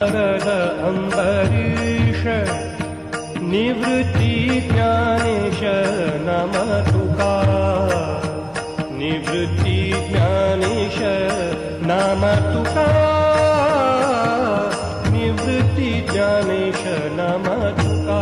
शरद अंबरीश निवृत्ती ज्ञानेश नम तुका निवृत्ती ज्ञानेश नम तुका निवृत्ती ज्ञानेश नम तुका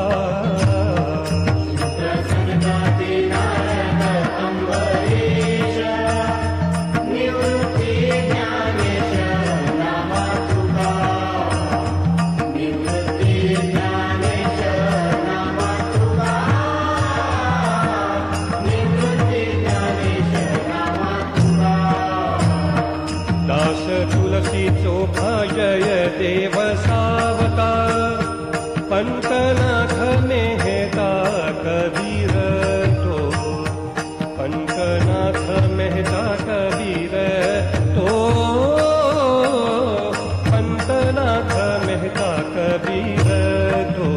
भजय देव सावका पंकनाथ मेहता कबीर तो पंकनाथ मेहता कबीर तो पंकनाथ मेहता कबीर तो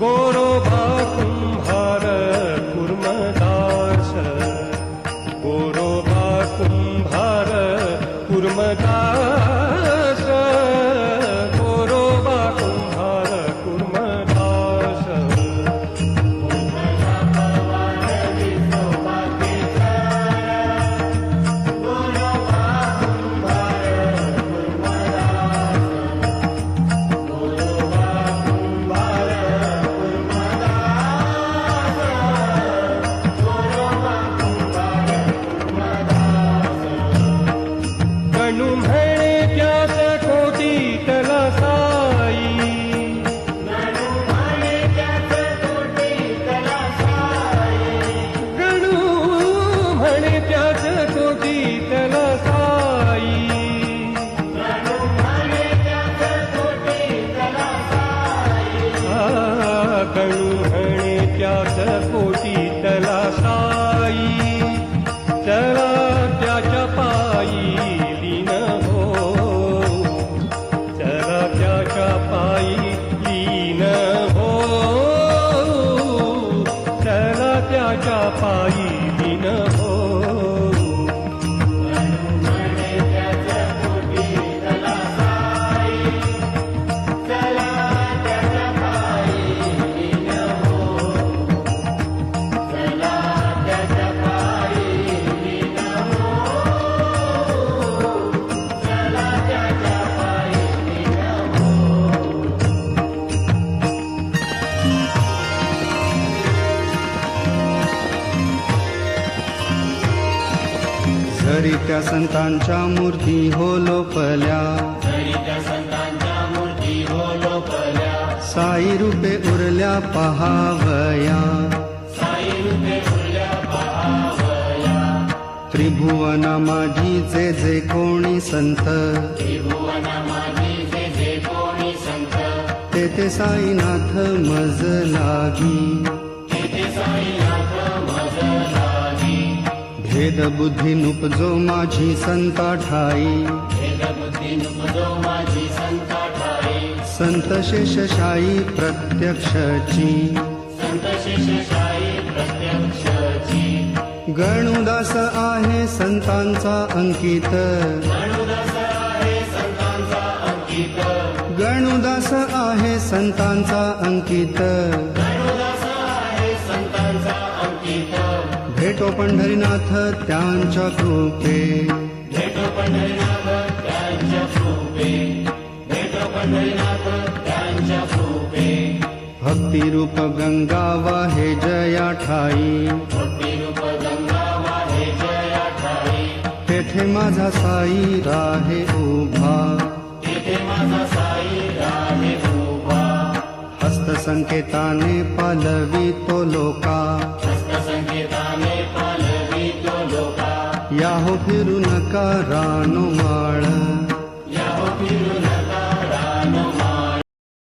गोरोबा कुंभार कुर्मदास गोरोबा कुंभार कुर्मदास गोरोबा कुंभार कुर्मदास कोटी तला साई चला त्याच्या पायी लीन हो चला त्याच्या पायी लीन हो चला त्याच्या पायी लीन हो जरी त्या संतांच्या मूर्ती हो लोपल्या साई रूपे उरल्या पहावया त्रिभुवना माझी जे कोणी संत तेथे साईनाथ मज लागी भेद बुद्धी नुपजो माझी संता ठाई संत शेषशाही प्रत्यक्षची गणुदास आहे संतांचा अंकित गणुदास आहे संतांचा अंकित भेटो पंढरीनाथ त्यांच्या कृपे भेटो पंढरीनाथ त्यांच्या कृपे भेटो पंढरीनाथ त्यांच्या कृपे भक्तिरूप गंगा वाहे जया ठाई भक्तिरूप गंगा वाहे जया ठाई तेथे माझा साई राहे उभा तेथे माझा साई राहे उभा हस्त संकेताने पालवी तो लोका संकेताने पालवी तो लोका याहो फिरू नका रानो माळ